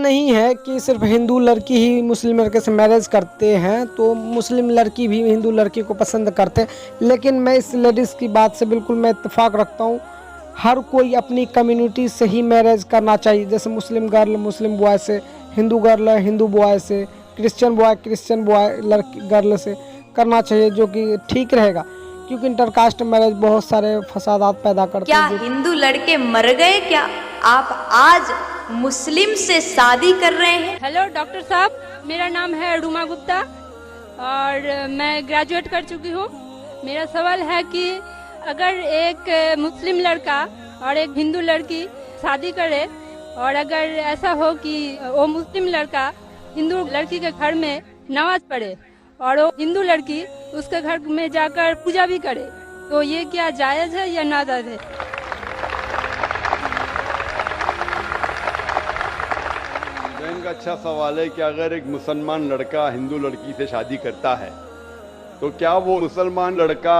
نہیں ہے کہ صرف ہندو لڑکی ہی مسلم لڑکے سے میرج کرتے ہیں، تو مسلم لڑکی بھی ہندو لڑکی کو پسند کرتے ہیں، لیکن میں اس لیڈیز کی بات سے بالکل میں اتفاق رکھتا ہوں۔ ہر کوئی اپنی کمیونٹی سے ہی میرج کرنا چاہیے، جیسے مسلم گرل مسلم بوائے سے، ہندو گرل ہندو بوائے سے، کرسچن بوائے کرسچن بوائے لڑکی گرل سے کرنا چاہیے، جو کہ ٹھیک رہے گا، کیونکہ انٹر کاسٹ میرج بہت سارے فسادات پیدا کرتے ہیں۔ کیا ہندو لڑکے مر گئے؟ کیا آپ آج مسلم سے شادی کر رہے ہیں؟ ہیلو ڈاکٹر صاحب، میرا نام ہے روما گپتا اور میں گریجویٹ کر چکی ہوں۔ میرا سوال ہے کہ اگر ایک مسلم لڑکا اور ایک ہندو لڑکی شادی کرے، اور اگر ایسا ہو کہ وہ مسلم لڑکا ہندو لڑکی کے گھر میں نماز پڑھے اور وہ ہندو لڑکی اس کے گھر میں جا کر پوجا بھی کرے، تو یہ کیا جائز ہے یا ناجائز ہے؟ بہن کا اچھا سوال ہے کہ اگر ایک مسلمان لڑکا ہندو لڑکی سے شادی کرتا ہے تو کیا وہ مسلمان لڑکا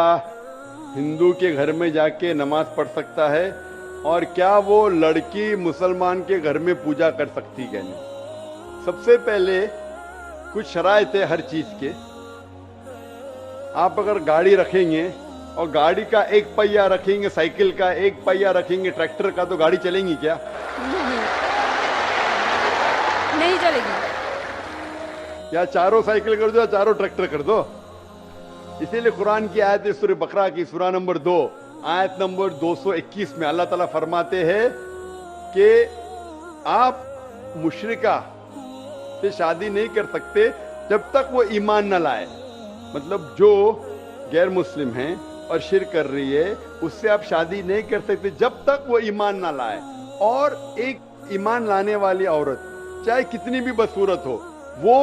ہندو کے گھر میں جا کے نماز پڑھ سکتا ہے، اور کیا وہ لڑکی مسلمان کے گھر میں پوجا کر سکتی ہے؟ سب سے پہلے کچھ شرائط ہے ہر چیز کے۔ آپ اگر گاڑی رکھیں گے اور گاڑی کا ایک پہیہ رکھیں گے، سائیکل کا ایک پہیہ رکھیں گے، ٹریکٹر کا، تو گاڑی چلیں گی کیا؟ نہیں چلے گی۔ یا چاروں سائیکل کر دو یا چاروں ٹریکٹر کر دو۔ اسی لیے قرآن کی آیت ہے سورہ بقرہ کی سورہ نمبر 2 آیت نمبر 221 میں اللہ تعالیٰ فرماتے ہیں کہ آپ مشرکہ سے شادی نہیں کر سکتے جب تک وہ ایمان نہ لائے۔ مطلب جو غیر مسلم ہیں اور شرک کر رہی ہے اس سے آپ شادی نہیں کر سکتے جب تک وہ ایمان نہ لائے۔ اور ایک ایمان لانے والی عورت چاہے کتنی بھی بدصورت ہو، وہ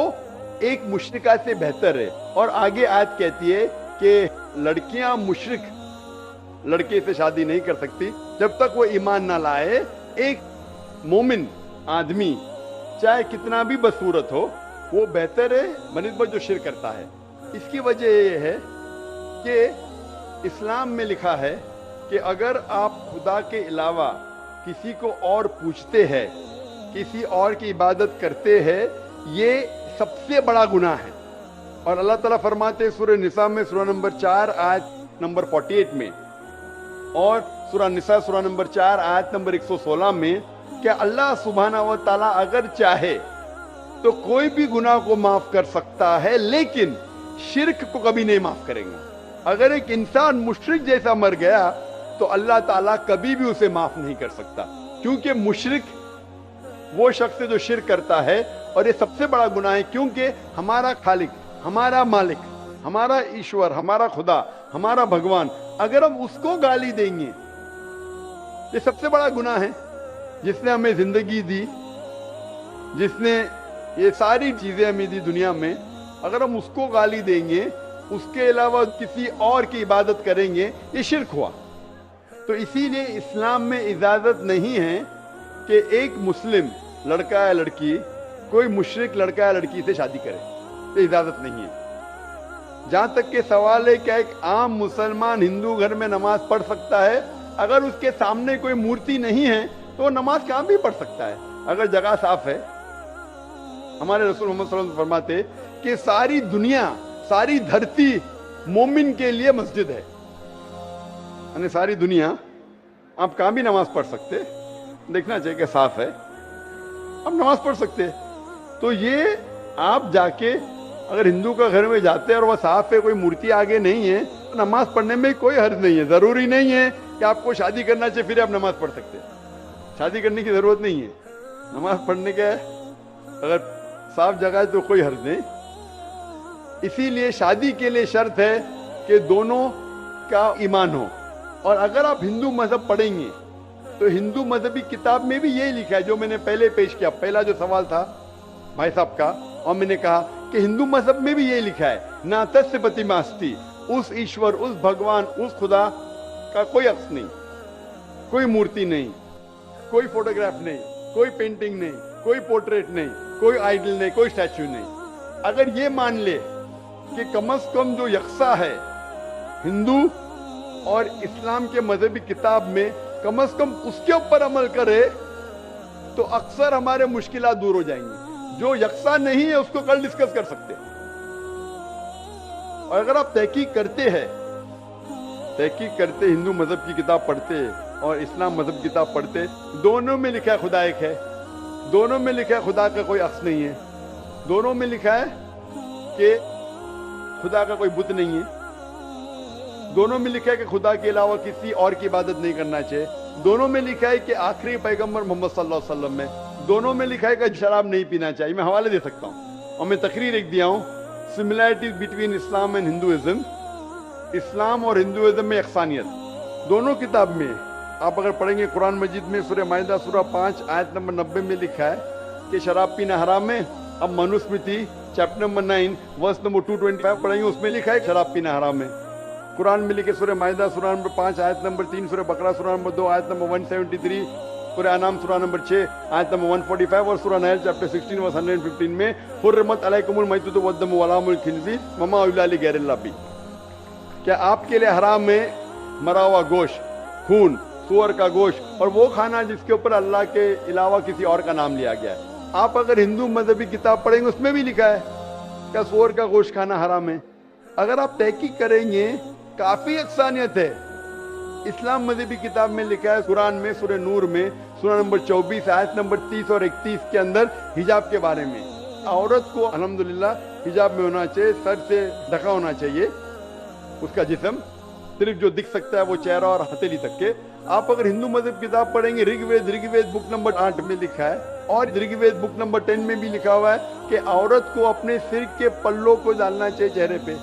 ایک مشرکہ سے بہتر ہے۔ اور آگے آیت کہتی ہے کہ لڑکیاں مشرک لڑکے سے شادی نہیں کر سکتی جب تک وہ ایمان نہ لائے۔ ایک مومن آدمی چاہے کتنا بھی بدصورت ہو، وہ بہتر ہے بنسبت جو شرک کرتا ہے۔ اس کی وجہ یہ ہے کہ اسلام میں لکھا ہے کہ اگر آپ خدا کے علاوہ کسی کو اور پوچھتے ہیں، کسی اور کی عبادت کرتے ہیں، یہ سب سے بڑا گناہ ہے۔ اور اللہ تعالیٰ فرماتے ہیں سورہ نساء میں سورہ نمبر 4 آیت نمبر 48 میں، اور سورہ نساء سورہ نمبر 4 آیت نمبر 116 میں، کہ اللہ سبحانہ و تعالیٰ اگر چاہے تو کوئی بھی گناہ کو معاف کر سکتا ہے، لیکن شرک کو کبھی نہیں معاف کریں گے۔ اگر ایک انسان مشرک جیسا مر گیا تو اللہ تعالیٰ کبھی بھی اسے معاف نہیں کر سکتا، کیونکہ مشرک وہ شخص ہے جو شرک کرتا ہے، اور یہ سب سے بڑا گناہ ہے، کیونکہ ہمارا خالق، ہمارا مالک، ہمارا ایشور، ہمارا خدا، ہمارا بھگوان، اگر ہم اس کو گالی دیں گے، یہ سب سے بڑا گناہ ہے۔ جس نے ہمیں زندگی دی، جس نے یہ ساری چیزیں ہمیں دی دنیا میں، اگر ہم اس کو گالی دیں گے، اس کے علاوہ کسی اور کی عبادت کریں گے، یہ شرک ہوا۔ تو اسی لیے اسلام میں اجازت نہیں ہے کہ ایک مسلم لڑکا یا لڑکی کوئی مشرک لڑکا یا لڑکی سے شادی کرے، یہ اجازت نہیں ہے۔ جہاں تک کہ سوال ہے کہ ایک عام مسلمان ہندو گھر میں نماز پڑھ سکتا ہے، اگر اس کے سامنے کوئی مورتی نہیں ہے تو وہ نماز کہاں بھی پڑھ سکتا ہے، اگر جگہ صاف ہے۔ ہمارے رسول محمد صلی اللہ علیہ وسلم فرماتے کہ ساری دنیا، ساری دھرتی مومن کے لیے مسجد ہے، یعنی ساری دنیا آپ کہاں بھی نماز پڑھ سکتے، دیکھنا چاہیے کہ صاف ہے، آپ نماز پڑھ سکتے۔ تو یہ آپ جا کے اگر ہندو کا گھر میں جاتے ہیں اور وہ صاف ہے، کوئی مورتی آگے نہیں ہے، تو نماز پڑھنے میں کوئی حرج نہیں ہے۔ ضروری نہیں ہے کہ آپ کو شادی کرنا چاہیے پھر آپ نماز پڑھ سکتے، شادی کرنے کی ضرورت نہیں ہے، نماز پڑھنے کا اگر صاف جگہ ہے تو کوئی حرج نہیں۔ اسی لیے شادی کے لیے شرط ہے کہ دونوں کا ایمان ہو۔ اور اگر آپ ہندو مذہب پڑھیں گے تو ہندو مذہبی کتاب میں بھی یہی لکھا ہے جو میں نے پہلے پیش کیا، پہلا جو سوال تھا بھائی صاحب کا، اور میں نے کہا کہ ہندو مذہب میں بھی یہی لکھا ہے، ناتس پتیماستی، اس ایشور، اس بھگوان، اس خدا کا کوئی عکس نہیں، کوئی مورتی نہیں، کوئی فوٹوگراف نہیں، کوئی پینٹنگ نہیں، کوئی پورٹریٹ نہیں، کوئی آئیڈل نہیں، کوئی اسٹیچو نہیں۔ اگر یہ مان لے کہ کم از کم جو یکساں ہے ہندو اور اسلام کے مذہبی کتاب میں، کم از کم اس کے اوپر عمل کرے تو اکثر ہمارے مشکلات دور ہو جائیں گے. جو یکساں نہیں ہے اس کو کل ڈسکس کر سکتے ہیں. اور اگر آپ تحقیق کرتے ہندو مذہب کی کتاب پڑھتے اور اسلام مذہب کی کتاب پڑھتے, دونوں میں لکھا ہے خدا ایک ہے, دونوں میں لکھا ہے خدا کا کوئی عکس نہیں ہے, دونوں میں لکھا ہے کہ خدا کا کوئی بت نہیں ہے, دونوں میں لکھا ہے کہ خدا کے علاوہ کسی اور کی عبادت نہیں کرنا چاہیے, دونوں میں لکھا ہے کہ آخری پیغمبر محمد صلی اللہ علیہ وسلم میں, دونوں میں لکھا ہے کہ شراب نہیں پینا چاہیے. میں حوالے دے سکتا ہوں اور میں تقریر ایک دیا ہوں, similarities between Islam and Hinduism. اسلام اور ہندوازم میں یکسانیت دونوں کتاب میں. آپ اگر پڑھیں گے قرآن مجید میں سورہ مائدہ سورہ 5 آیت نمبر 90 میں لکھا ہے کہ شراب پینا حرام ہے. اب Manusmriti chapter number 9 verse number 225 پڑھیں گے, اس میں لکھا ہے شراب پینا حرام ہے. قرآن میں لکھے سورہ مائدہ سورہ نمبر 5 آیت نمبر 3, سورہ بقرہ سورہ نمبر 2 آیت نمبر 173, سورہ انعام سورہ نمبر 6 آیت نمبر 145 اور سورہ نحل چیپٹر 16 ورس 115 میں حرمت علیکم المیتۃ والدم ولحم الخنزیر وما اہل لغیر اللہ بہ. کیا آپ کے لیے حرام ہے مرا ہوا گوشت, خون, سور کا گوشت اور وہ کھانا جس کے اوپر اللہ کے علاوہ کسی اور کا نام لیا گیا ہے. آپ اگر ہندو مذہبی کتاب پڑھیں گے اس میں بھی لکھا ہے کہ سور کا گوشت کھانا حرام ہے. اگر آپ تحقیق کریں گے کافی یکسانیت ہے. اسلام مذہبی کتاب میں لکھا ہے قرآن میں سورہ نور میں سورہ نمبر 24 آیت نمبر 30 اور 31 کے اندر حجاب کے بارے میں, عورت کو الحمدللہ حجاب میں ہونا چاہیے, سر سے ڈھکا ہونا چاہیے اس کا جسم, صرف جو دکھ سکتا ہے وہ چہرہ اور ہتھیلی تک کے. آپ اگر ہندو مذہب کتاب پڑھیں گے رگ وید بک نمبر 8 میں لکھا ہے اور رگ وید بک نمبر 10 میں بھی لکھا ہوا ہے کہ عورت کو اپنے سر کے پلوں کو ڈالنا چاہیے چہرے پہ.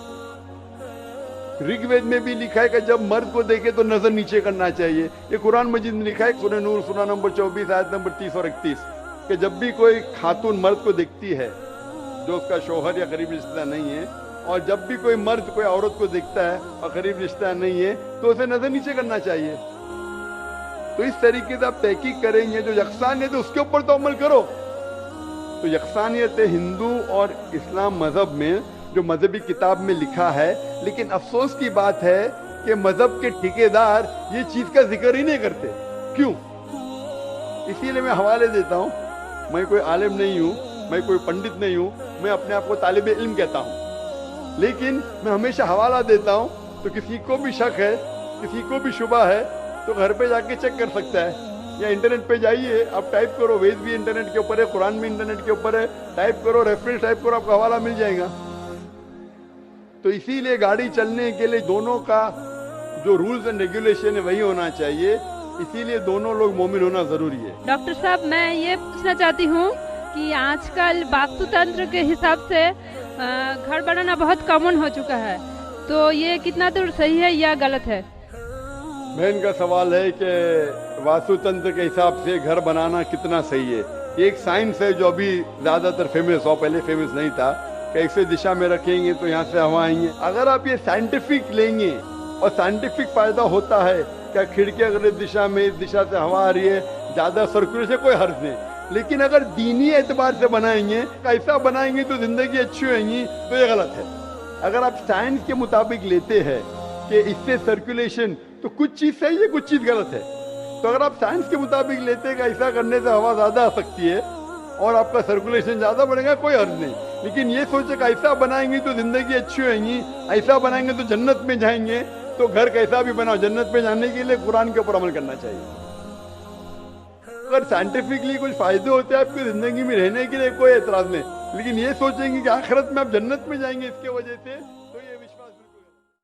رگ وید میں بھی لکھا ہے کہ جب مرد کو دیکھے تو نظر نیچے کرنا چاہیے. یہ قرآن مجید میں لکھا ہے سورہ نور سورہ نمبر 24 آیت نمبر 30 اور 31 کہ جب بھی کوئی خاتون مرد کو دیکھتی ہے جو اس کا شوہر یا قریب رشتہ نہیں ہے, اور جب بھی کوئی مرد کوئی عورت کو دیکھتا ہے اور قریب رشتہ نہیں ہے تو اسے نظر نیچے کرنا چاہیے. تو اس طریقے سے آپ تحقیق کریں گے جو یکسانیت ہے اس کے اوپر تو عمل کرو. تو یکسانیت ہندو اور اسلام مذہب میں جو مذہبی کتاب میں لکھا ہے, لیکن افسوس کی بات ہے کہ مذہب کے ٹھیکیدار یہ چیز کا ذکر ہی نہیں کرتے. کیوں؟ اسی لیے میں حوالے دیتا ہوں. میں کوئی عالم نہیں ہوں, میں کوئی پنڈت نہیں ہوں, میں اپنے آپ کو طالب علم کہتا ہوں, لیکن میں ہمیشہ حوالہ دیتا ہوں. تو کسی کو بھی شک ہے, کسی کو بھی شبہ ہے تو گھر پہ جا کے چیک کر سکتا ہے, یا انٹرنیٹ پہ جائیے, آپ ٹائپ کرو, ویز بھی انٹرنیٹ کے اوپر ہے, قرآن بھی انٹرنیٹ کے اوپر ہے, ٹائپ کرو, ریفرنس ٹائپ کرو, آپ کو حوالہ مل جائے گا. تو اسی لیے گاڑی چلنے کے لیے دونوں کا جو رولز اینڈ ریگولیشن ہے وہی ہونا چاہیے. اسی لیے دونوں لوگ مومن ہونا ضروری ہے. ڈاکٹر صاحب میں یہ پوچھنا چاہتی ہوں کہ آج کل واستو تنتر کے حساب سے گھر بنانا بہت کامن ہو چکا ہے, تو یہ کتنا دور صحیح ہے یا غلط ہے؟ بہن کا سوال ہے کہ واستو تنتر کے حساب سے گھر بنانا کتنا صحیح ہے. یہ ایک سائنس ہے جو ابھی زیادہ تر فیمس ہو, پہلے فیمس نہیں تھا, کہ ایسے دشا میں رکھیں گے تو یہاں سے ہوا آئیں گے. اگر آپ یہ سائنٹیفک لیں گے اور سائنٹیفک فائدہ ہوتا ہے کہ کھڑکی اگر اس دشا میں اس دشا سے ہوا آ رہی ہے, زیادہ سرکولیشن, کوئی حرج نہیں. لیکن اگر دینی اعتبار سے بنائیں گے, ایسا بنائیں گے تو زندگی اچھی ہوئیں گی, تو یہ غلط ہے. اگر آپ سائنس کے مطابق لیتے ہیں کہ اس سے سرکولیشن, تو کچھ چیز صحیح ہے, کچھ چیز غلط ہے. تو اگر آپ سائنس کے مطابق لیتے ہیں کہ ایسا کرنے سے ہوا زیادہ آ سکتی ہے اور آپ کا سرکولیشن زیادہ بڑھے گا, کوئی حرج نہیں. لیکن یہ سوچے کہ ایسا بنائیں گے تو زندگی اچھی ہوئیں گی, ایسا بنائیں گے تو جنت میں جائیں گے, تو گھر کیسا بھی بناؤ, جنت میں جانے کے لیے قرآن کے اوپر عمل کرنا چاہیے. اگر سائنٹیفکلی کچھ فائدے ہوتے ہیں آپ کی زندگی میں رہنے کے لیے, کوئی اعتراض نہیں. لیکن یہ سوچیں گے کہ آخرت میں آپ جنت میں جائیں گے اس کی وجہ سے,